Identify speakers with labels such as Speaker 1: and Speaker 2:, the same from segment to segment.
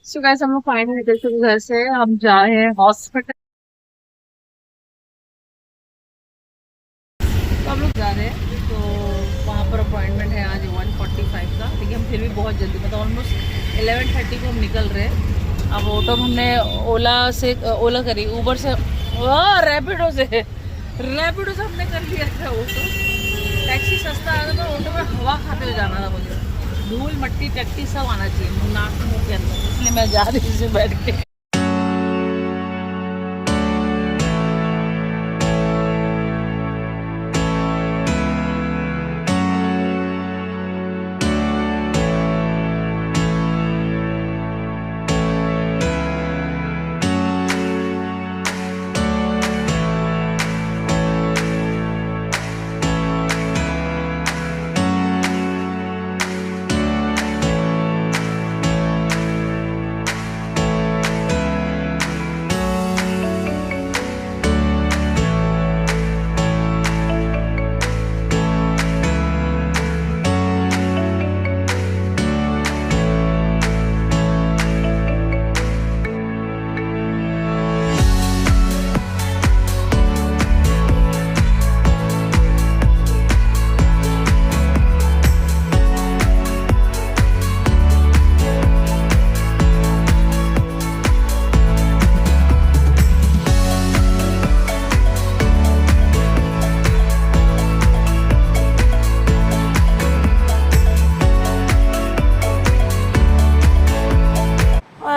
Speaker 1: So guys हम लोग finally निकल चुके घर से। हम जा रहे हैं हॉस्पिटल। तो हम लोग जा रहे हैं, तो वहाँ पर अपॉइंटमेंट है आज 1:45 का। लेकिन हम फिर भी बहुत जल्दी, मतलब ऑलमोस्ट 11:30 को हम निकल रहे हैं। अब ऑटो हमने ओला करी, ऊबर से, रैपिडो से हमने कर लिया था ऑटो। टैक्सी सस्ता आ था, तो ऑटो में हवा खाते हुए जाना था मुझे। धूल मट्टी टट्टी सब आना चाहिए नाक मुँह के अंदर, इसलिए मैं जा रही हूँ इसमें बैठ के।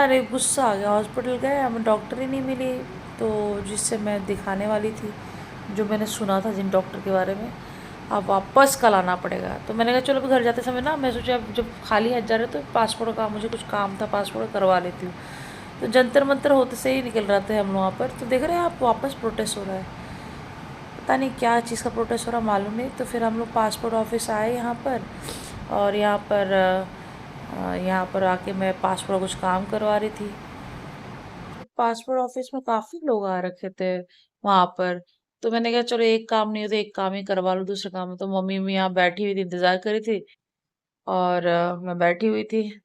Speaker 1: अरे गुस्सा आ गया, हॉस्पिटल गए, हमें डॉक्टर ही नहीं मिली। तो जिससे मैं दिखाने वाली थी, जो मैंने सुना था जिन डॉक्टर के बारे में, अब वापस कल आना पड़ेगा। तो मैंने कहा चलो अभी घर जाते समय ना, मैं सोचा अब जब खाली हाथ जा रहे तो पासपोर्ट का मुझे कुछ काम था, पासपोर्ट करवा लेती हूँ। तो जंतर मंतर होते से ही निकल रहे थे हम वहाँ पर। तो देख रहे हैं आप, वापस प्रोटेस्ट हो रहा है। पता नहीं क्या चीज़ का प्रोटेस्ट हो रहा, मालूम नहीं। तो फिर हम लोग पासपोर्ट ऑफिस आए यहाँ पर, और यहाँ पर आके मैं पासपोर्ट कुछ काम करवा रही थी। पासपोर्ट ऑफिस में काफी लोग आ रखे थे वहां पर। तो मैंने कहा चलो एक काम नहीं होता, एक काम ही करवा लो, दूसरा काम है। तो मम्मी भी यहाँ बैठी हुई थी, इंतजार करी थी। और मैं बैठी हुई थी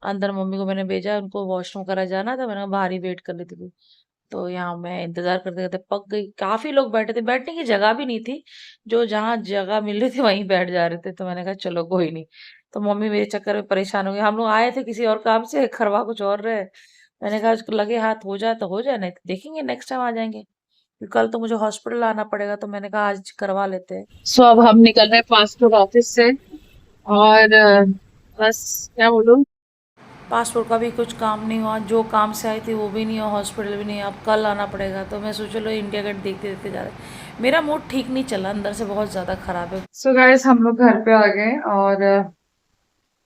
Speaker 1: अंदर। मम्मी को मैंने भेजा, उनको वॉशरूम करा जाना था, मैंने कहा बाहर ही वेट कर लेती थी। तो यहाँ मैं इंतजार करते करते पक गई। काफी लोग बैठे थे, बैठने की जगह भी नहीं थी। जो जहाँ जगह मिल रही थी वहीं बैठ जा रहे थे। तो मैंने कहा चलो कोई नहीं। तो मम्मी मेरे चक्कर में परेशान हो गई। हम लोग आए थे किसी और काम से, करवा कुछ और रहे। मैंने कहा उसको लगे हाथ हो जाए तो हो जाए, नहीं तो देखेंगे नेक्स्ट टाइम आ जाएंगे। फिर कल तो मुझे हॉस्पिटल आना पड़ेगा, तो मैंने कहा आज करवा लेते हैं। सो अब हम निकल रहे हैं पासपोर्ट ऑफिस से। और बस क्या बोलूं, पासपोर्ट का भी कुछ काम नहीं हुआ, जो काम से आई थी वो भी नहीं हुआ, हॉस्पिटल भी नहीं। अब कल आना पड़ेगा। तो मैं सोच लो इंडिया गेट देखते देखते जा रहे। मेरा मूड ठीक नहीं चला, अंदर से बहुत ज़्यादा खराब है। सो गाइस हम लोग घर पे आ गए। और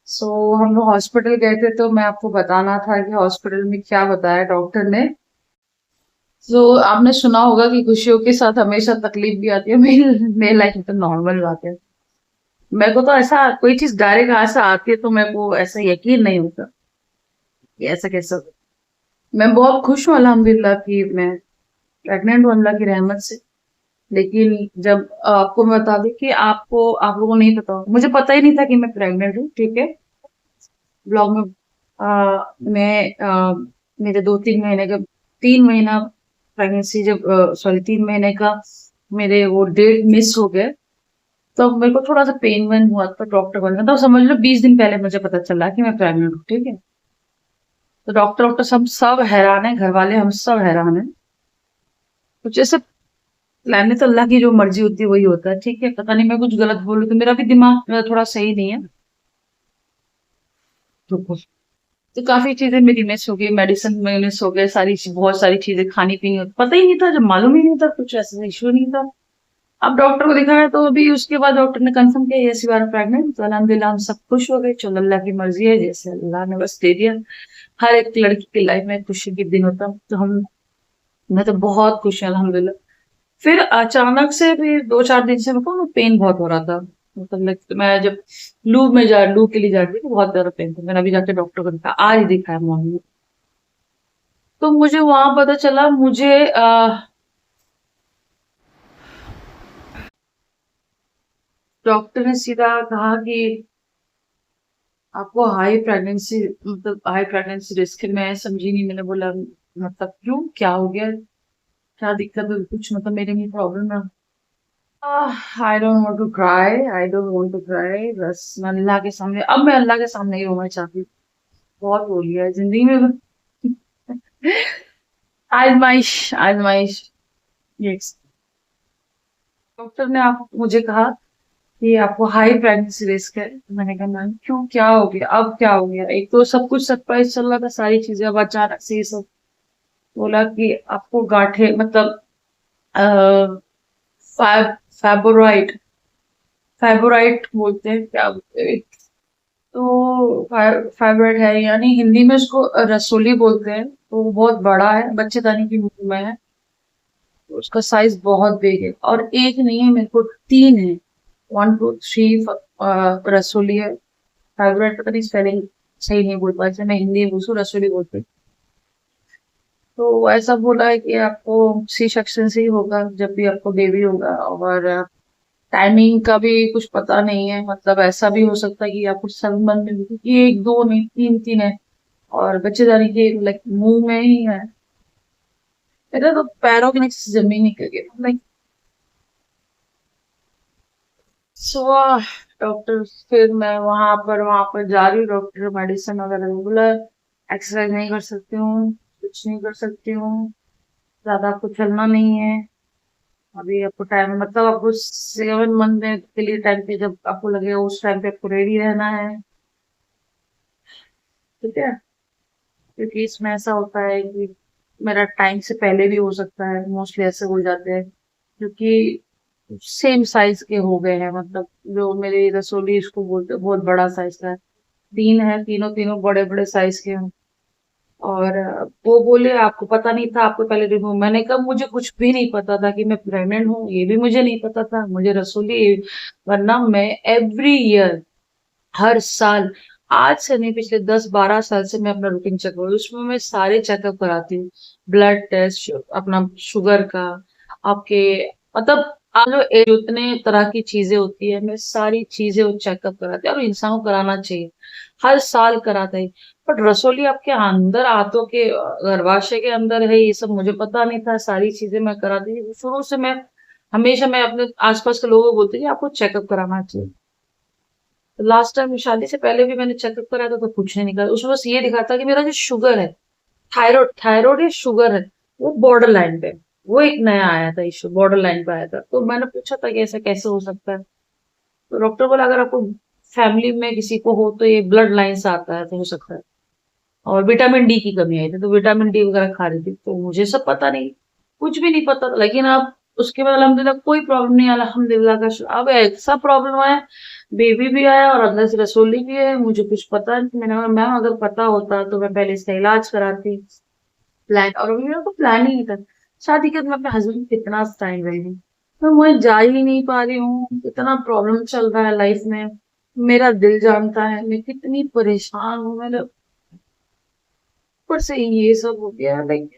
Speaker 1: सो हम लोग हॉस्पिटल गए थे। तो मैं आपको बताना था कि हॉस्पिटल में क्या बताया डॉक्टर ने। तो आपने सुना होगा कि खुशियों के साथ हमेशा तकलीफ भी आती है। मेरी मेरी लाइफ में तो नॉर्मल बात है। मेरे को तो ऐसा कोई चीज डायरेक्ट ऐसा आती है तो मेरे को ऐसा यकीन नहीं होता कि ऐसा कैसा। मैं बहुत खुश हूँ अल्हम्दुलिल्लाह कि मैं प्रेग्नेंट हूँ अल्लाह की रहमत से। लेकिन जब आपको मैं बता दूं कि आप लोगों को नहीं पता होगा, मुझे पता ही नहीं था कि मैं प्रेग्नेंट हूँ, ठीक है। ब्लॉग में मैं मेरे 2-3 महीने का, 3 महीना प्रेगनेंसी, जब सॉरी 3 महीने का मेरे वो डेट मिस हो गए। तो मेरे को थोड़ा सा पेन वेन हुआ, तो डॉक्टर को तो समझ लो 20 दिन पहले मुझे पता चला कि मैं प्रेग्नेंट हूँ, ठीक है। तो डॉक्टर डॉक्टर सब हैरान है, घर वाले हम सब हैरान है। कुछ ऐसे प्लान तो अल्लाह की जो मर्जी होती है वही होता है, ठीक है। पता नहीं मैं कुछ गलत बोलूं, तो मेरा भी दिमाग मेरा थोड़ा सही नहीं है। तो तो काफी चीजें मेरी मिस हो गई, मेडिसिन में मिस हो गए, बहुत सारी चीजें खानी पीनी पता ही नहीं था, जब मालूम ही नहीं था, कुछ ऐसा इशू नहीं था। अब डॉक्टर को दिखाया तो अभी उसके बाद डॉक्टर ने कंफर्म किया यस यू आर प्रेग्नेंट। तो अल्हम्दुलिल्लाह हम सब खुश हो गए। चलो अल्लाह की मर्जी है, जैसे अल्लाह ने बस दे दिया। हर एक लड़की की लाइफ में खुशी के दिन होता है। तो मैं तो बहुत खुश हूँ अल्हम्दुलिल्लाह। फिर अचानक से भी 2-4 दिन से मेरे को पेन बहुत हो रहा था। मतलब मैं जब लू के लिए जा रही थी तो बहुत ज्यादा पेन था। मैंने अभी जाके डॉक्टर को दिखाया, आज ही दिखाया मॉर्निंग में। तो मुझे वहां पता चला, मुझे डॉक्टर ने सीधा कहा कि आपको हाई प्रेगनेंसी मतलब हाई प्रेगनेंसी रिस्क है। मैं समझी नहीं, मैंने बोला मतलब क्यों, क्या हो गया, क्या दिक्कत है, कुछ मतलब मेरे में प्रॉब्लम है। I don't want to cry, I don't want to cry, बस मैं अल्लाह के सामने, अब मैं अल्लाह के सामने ही रोना चाहती हूँ। बहुत बोल लिया है जिंदगी में। आजमाइश, आजमाइश। यस। डॉक्टर ने आप मुझे कहा कि आपको हाई प्रेगनेंसी रिस्क है। तो मैंने कहा मैम क्यों, क्या हो गया, अब क्या हो गया, एक तो सब कुछ सरप्राइज चल रहा था, सारी चीजें, अब अचानक से ये सब। बोला कि आपको गांठे मतलब फैब फैबोराइड, फैबोराइट बोलते हैं, क्या बोलते हैं, तो फाइब्रोइड है, यानी हिंदी में उसको रसोली बोलते हैं। तो वो बहुत बड़ा है, बच्चेदानी की उम्र में है। तो उसका साइज बहुत बिग है, और एक नहीं है, मेरे को तीन है। 1 2 3 रसोली है। फाइब्रोइड पता नहीं स्पेलिंग सही नहीं बोल पाती, मैं हिंदी में उसको रसोली बोलते हैं। तो ऐसा बोला है कि आपको सी सेक्शन से ही होगा जब भी आपको बेबी होगा, और टाइमिंग का भी कुछ पता नहीं है, मतलब ऐसा भी हो सकता है कि आपको 7 मंथ में भी, क्योंकि एक दो नहीं, तीन तीन है। और बच्चेदानी के लाइक मुंह में ही है। मेरा तो पैरों के नीचे से जमीन निकल गई, लाइक सो। डॉक्टर, फिर मैं वहां पर जा रही हूँ, डॉक्टर मेडिसिन वगैरह रेगुलर, एक्सरसाइज नहीं कर सकती हूँ, कुछ नहीं कर सकती हूँ, ज्यादा आपको चलना नहीं है। अभी आपको टाइम, मतलब आपको 7 मंथ में के लिए टाइम पे, जब आपको लगेगा उस टाइम पे आपको रेडी रहना है। ठीक है, क्योंकि इसमें ऐसा होता है कि मेरा टाइम से पहले भी हो सकता है, मोस्टली ऐसे हो जाते हैं, क्योंकि सेम साइज के हो गए हैं, मतलब जो मेरी रसोली इसको बोलते हैं, बहुत बड़ा साइज का है। तीन है, तीनों तीनों बड़े बड़े साइज के हैं। और वो बोले आपको पता नहीं था, आपको पहले रिमूव, मैंने कहा मुझे कुछ भी नहीं पता था कि मैं प्रेग्नेंट हूँ, ये भी मुझे नहीं पता था, मुझे रसोली, वरना मैं एवरी ईयर, हर साल, आज से नहीं, पिछले 10 12 साल से मैं अपना रूटीन चेक करूँ, उसमें मैं सारे चेकअप कराती हूँ। ब्लड टेस्ट, अपना शुगर का, आपके मतलब आप जो जितने तरह की चीजें होती है, मैं सारी चीजें वो चेकअप कराती हूँ, और इंसान को कराना चाहिए, हर साल कराता है। बट रसोली आपके अंदर, आंतों के गर्भाशय के अंदर है, ये सब मुझे पता नहीं था, सारी चीजें मैं कराती थी शुरू से। मैं हमेशा, मैं अपने आसपास के लोगों को बोलती थी आपको चेकअप कराना चाहिए। लास्ट टाइम शादी से पहले भी मैंने चेकअप कराया था, तो कुछ नहीं निकला, उसमें बस ये दिखा था कि मेरा जो शुगर है, थायराइड, थायराइड या शुगर है, वो बॉर्डर लाइन पे है। वो एक नया आया था इश्यू, बॉर्डर लाइन पे आया था, तो मैंने पूछा था कि ऐसा कैसे हो सकता है। तो डॉक्टर बोला अगर आपको फैमिली में किसी को हो तो ये ब्लड लाइन से आता है, तो हो सकता है। और विटामिन डी की कमी आई थी, तो विटामिन डी वगैरह खा रही थी, तो मुझे सब पता नहीं, कुछ भी नहीं पता था। लेकिन अब उसके बाद अल्हम्दुलिल्लाह कोई प्रॉब्लम नहीं, अल्हम्दुलिल्लाह का अब ऐसा प्रॉब्लम आया, बेबी भी आया और अंदर से रसोली भी है, मुझे कुछ पता नहीं। मैंने कहा मैम अगर पता होता तो मैं पहले इसका इलाज कराती, प्लान, और अभी मेरा तो प्लान ही नहीं था। शादी के बाद मैं अपने हस्बैंड को कितना टाइम रही हूँ, मैं वहीं जा ही नहीं पा रही हूँ, इतना प्रॉब्लम चल रहा है लाइफ में। मेरा दिल जानता है मैं कितनी परेशान हूँ, मैंने ऊपर से ये सब हो गया, लाइक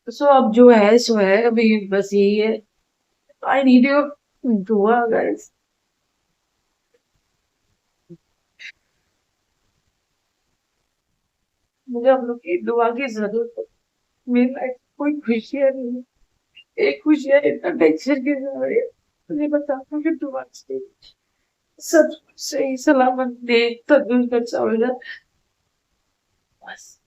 Speaker 1: सो अब जो है सो है, अभी बस यही है। आई नीड योर दुआ गाइस, मुझे आप लोग की दुआ की जरूरत है। मेरी लाइफ कोई खुशियां नहीं है, एक खुशियां इतना टेंशन के साथ है। मुझे बता, मुझे दुआ चाहिए, सब सही सलामत दे, तंदुरुस्त अच्छा हो जाए बस।